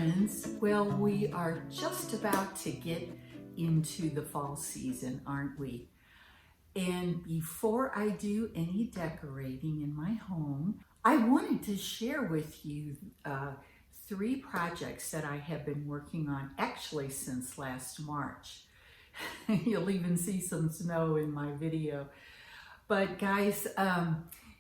friends. Well, we are just about to get into the fall season, aren't we? And before I do any decorating in my home, I wanted to share with you 3 projects that I have been working on actually since last March. You'll even see some snow in my video. But guys,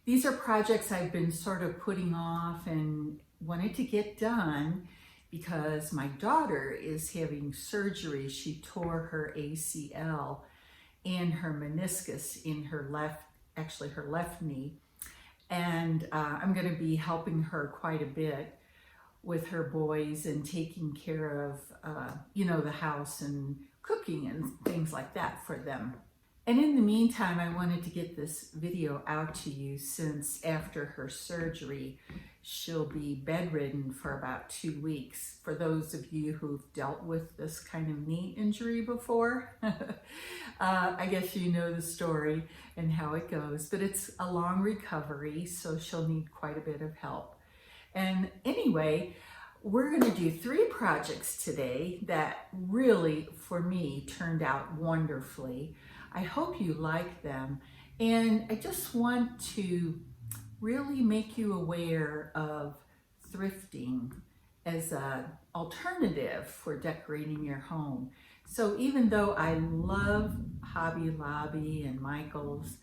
these are projects I've been sort of putting off and wanted to get done because my daughter is having surgery. She tore her ACL and her meniscus in her left knee. And I'm going to be helping her quite a bit with her boys and taking care of, the house and cooking and things like that for them. And in the meantime, I wanted to get this video out to you since after her surgery, she'll be bedridden for about 2 weeks. For those of you who've dealt with this kind of knee injury before, I guess you know the story and how it goes, but it's a long recovery, so she'll need quite a bit of help. And anyway, we're going to do 3 projects today that really, for me, turned out wonderfully. I hope you like them, and I just want to really make you aware of thrifting as an alternative for decorating your home. So even though I love Hobby Lobby and Michael's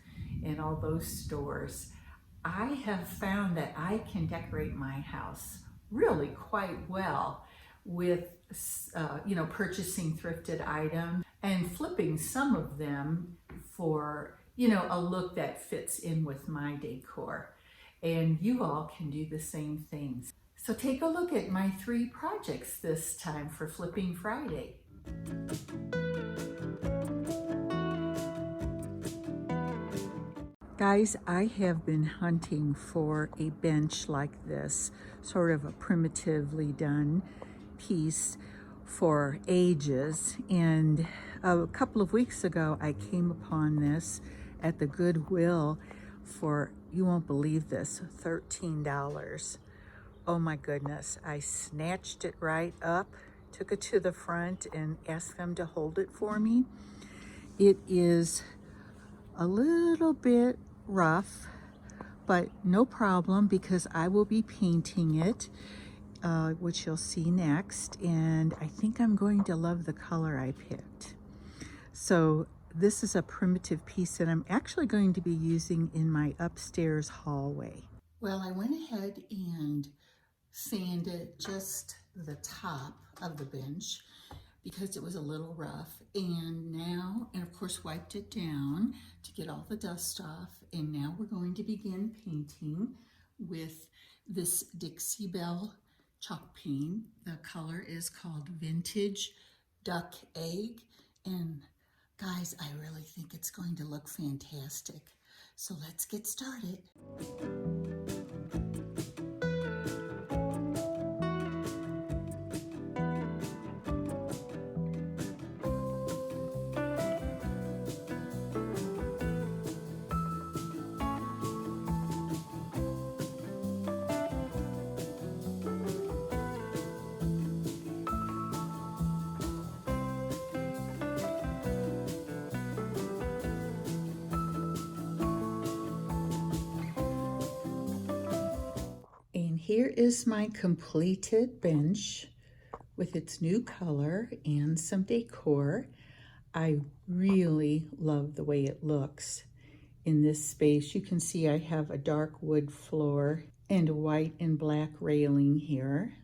and all those stores, I have found that I can decorate my house really quite well with purchasing thrifted items and flipping some of them for a look that fits in with my decor. And you all can do the same things. So take a look at my 3 projects this time for Flipping Friday. Guys, I have been hunting for a bench like this, sort of a primitively done piece for ages, and a couple of weeks ago I came upon this at the Goodwill for, you won't believe this, $13. Oh my goodness, I snatched it right up, took it to the front and asked them to hold it for me. It is a little bit rough, but no problem because I will be painting it, which you'll see next, and I think I'm going to love the color I picked. So this is a primitive piece that I'm actually going to be using in my upstairs hallway. Well, I went ahead and sanded just the top of the bench because it was a little rough, and of course wiped it down to get all the dust off, and now we're going to begin painting with this Dixie Belle chalk paint. The color is called Vintage Duck Egg, and guys, I really think it's going to look fantastic. So let's get started. Here is my completed bench with its new color and some decor. I really love the way it looks in this space. You can see I have a dark wood floor and a white and black railing here.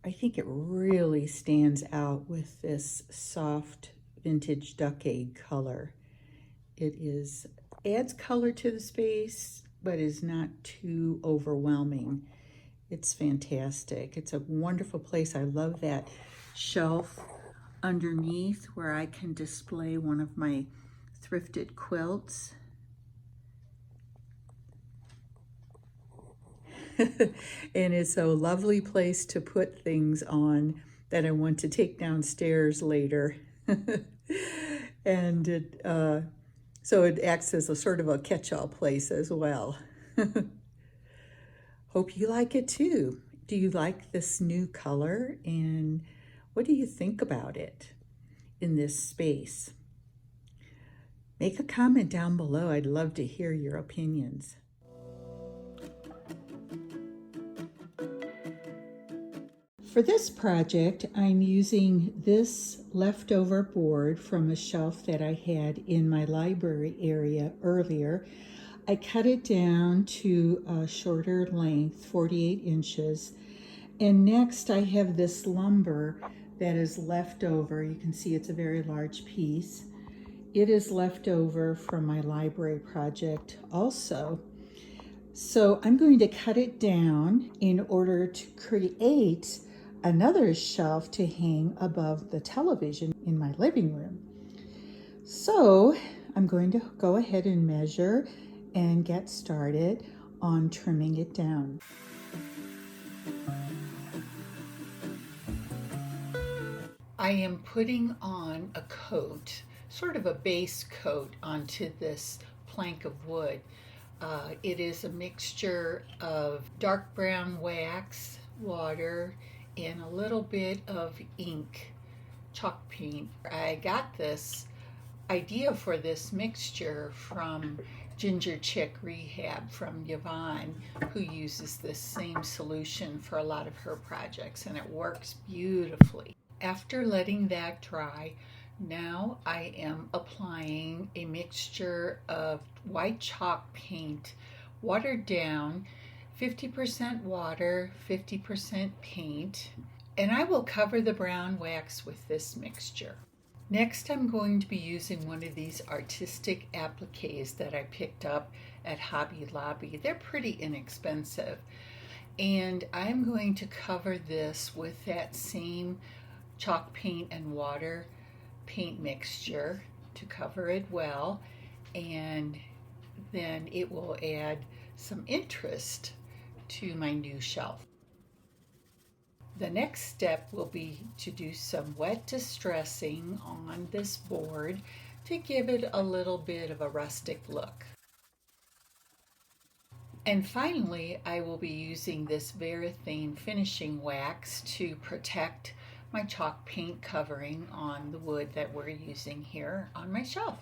I think it really stands out with this soft vintage duck egg color. It adds color to the space, but is not too overwhelming. It's fantastic. It's a wonderful place. I love that shelf underneath where I can display one of my thrifted quilts. And it's a lovely place to put things on that I want to take downstairs later. And so it acts as a sort of a catch-all place as well. Hope you like it too. Do you like this new color, and what do you think about it in this space? Make a comment down below. I'd love to hear your opinions. For this project, I'm using this leftover board from a shelf that I had in my library area earlier. I cut it down to a shorter length, 48 inches. And next I have this lumber that is left over. You can see it's a very large piece. It is left over from my library project also. So I'm going to cut it down in order to create another shelf to hang above the television in my living room. So I'm going to go ahead and measure and get started on trimming it down. I am putting on a coat, sort of a base coat, onto this plank of wood. It is a mixture of dark brown wax, water, and a little bit of ink, chalk paint. I got this idea for this mixture from Ginger Chick Rehab from Yvonne, who uses this same solution for a lot of her projects, and it works beautifully. After letting that dry, now I am applying a mixture of white chalk paint, watered down, 50% water, 50% paint, and I will cover the brown wax with this mixture. Next, I'm going to be using one of these artistic appliques that I picked up at Hobby Lobby. They're pretty inexpensive, and I'm going to cover this with that same chalk paint and water paint mixture to cover it well, and then it will add some interest to my new shelf. The next step will be to do some wet distressing on this board to give it a little bit of a rustic look. And finally, I will be using this Varathane finishing wax to protect my chalk paint covering on the wood that we're using here on my shelf.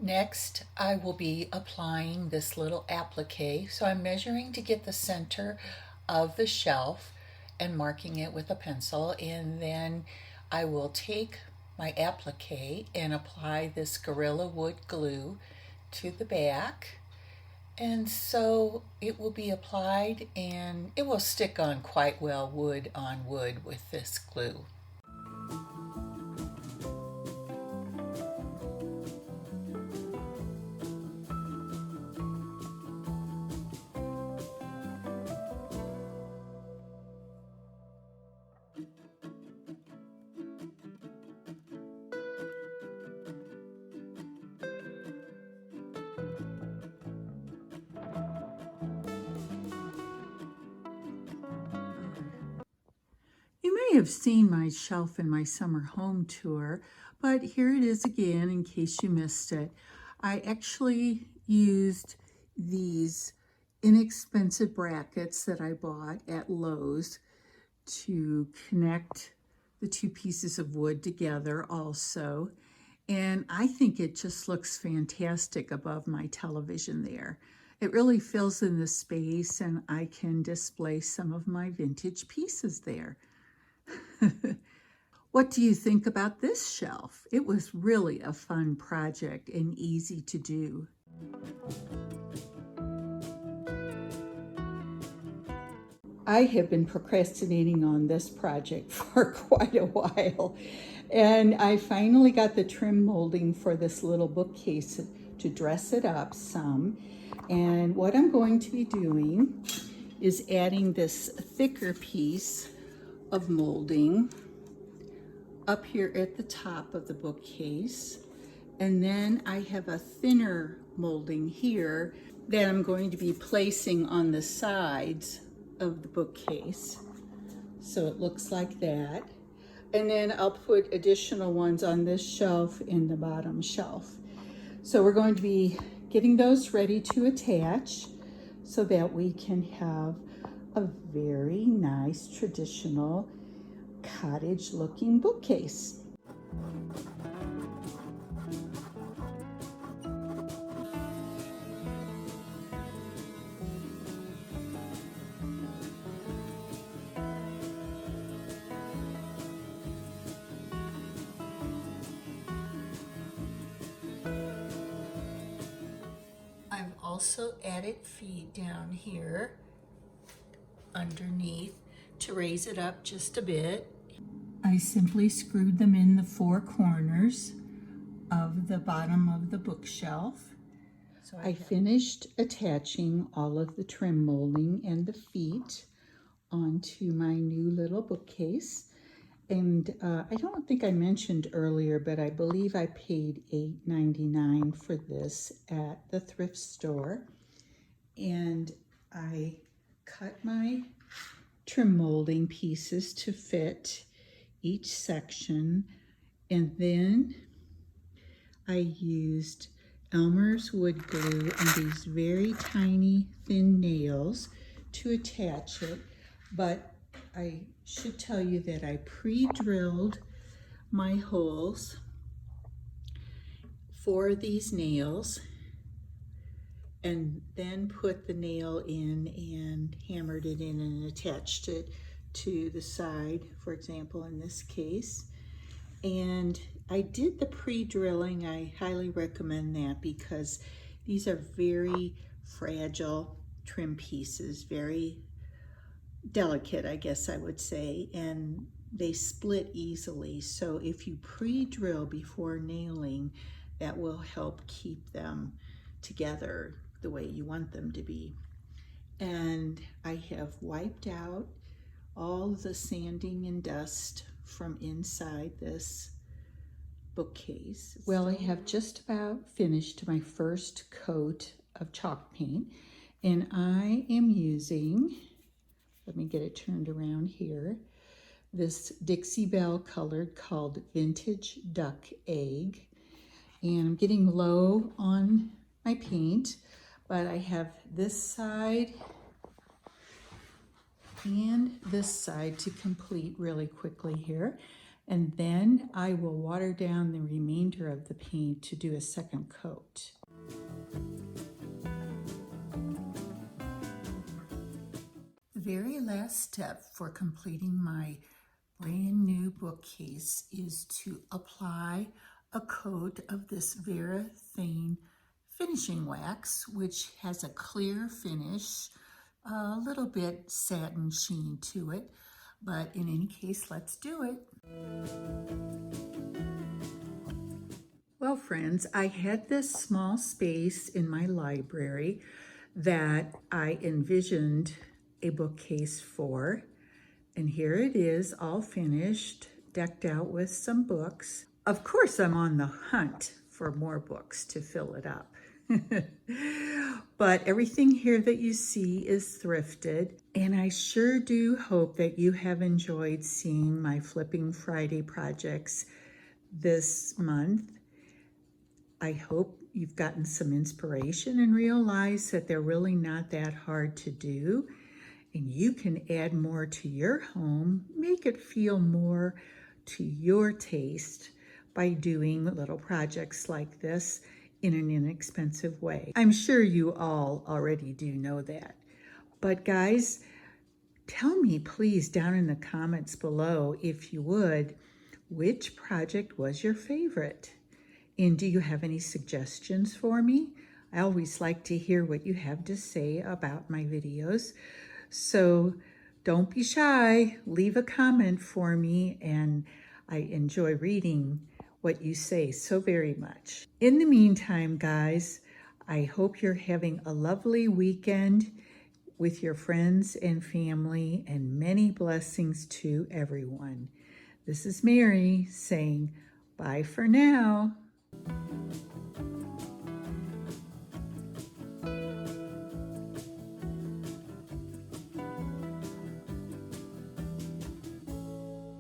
Next, I will be applying this little applique. So I'm measuring to get the center of the shelf and marking it with a pencil. And then I will take my applique and apply this Gorilla Wood glue to the back. And so it will be applied and it will stick on quite well wood on wood with this glue. You may have seen my shelf in my summer home tour, but here it is again in case you missed it. I actually used these inexpensive brackets that I bought at Lowe's to connect the two pieces of wood together also. And I think it just looks fantastic above my television there. It really fills in the space, and I can display some of my vintage pieces there. What do you think about this shelf? It was really a fun project and easy to do. I have been procrastinating on this project for quite a while, and I finally got the trim molding for this little bookcase to dress it up some. And what I'm going to be doing is adding this thicker piece of molding up here at the top of the bookcase. And then I have a thinner molding here that I'm going to be placing on the sides of the bookcase. So it looks like that. And then I'll put additional ones on this shelf and the bottom shelf. So we're going to be getting those ready to attach so that we can have a very nice traditional cottage looking bookcase. I've also added feet down here underneath to raise it up just a bit. I simply screwed them in the four corners of the bottom of the bookshelf. So I finished attaching all of the trim molding and the feet onto my new little bookcase. And I don't think I mentioned earlier, but I believe I paid $8.99 for this at the thrift store. And I cut my trim molding pieces to fit each section. And then I used Elmer's wood glue and these very tiny thin nails to attach it. But I should tell you that I pre-drilled my holes for these nails and then put the nail in and hammered it in and attached it to the side, for example, in this case. And I did the pre-drilling. I highly recommend that because these are very fragile trim pieces, very delicate, I guess I would say, and they split easily. So if you pre-drill before nailing, that will help keep them together the way you want them to be. And I have wiped out all the sanding and dust from inside this bookcase. Well, I have just about finished my first coat of chalk paint, and I am using, let me get it turned around here, this Dixie Belle colored called Vintage Duck Egg. And I'm getting low on my paint, but I have this side and this side to complete really quickly here. And then I will water down the remainder of the paint to do a second coat. The very last step for completing my brand new bookcase is to apply a coat of this Varathane finishing wax, which has a clear finish, a little bit satin sheen to it, but in any case, let's do it. Well, friends, I had this small space in my library that I envisioned a bookcase for, and here it is, all finished, decked out with some books. Of course, I'm on the hunt for more books to fill it up. But everything here that you see is thrifted, and I sure do hope that you have enjoyed seeing my Flipping Friday projects this month. I hope you've gotten some inspiration and realized that they're really not that hard to do, and you can add more to your home, make it feel more to your taste by doing little projects like this in an inexpensive way. I'm sure you all already do know that. But guys, tell me please down in the comments below, if you would, which project was your favorite? And do you have any suggestions for me? I always like to hear what you have to say about my videos. So don't be shy, leave a comment for me, and I enjoy reading what you say so very much. In the meantime, guys, I hope you're having a lovely weekend with your friends and family, and many blessings to everyone. This is Mary saying bye for now.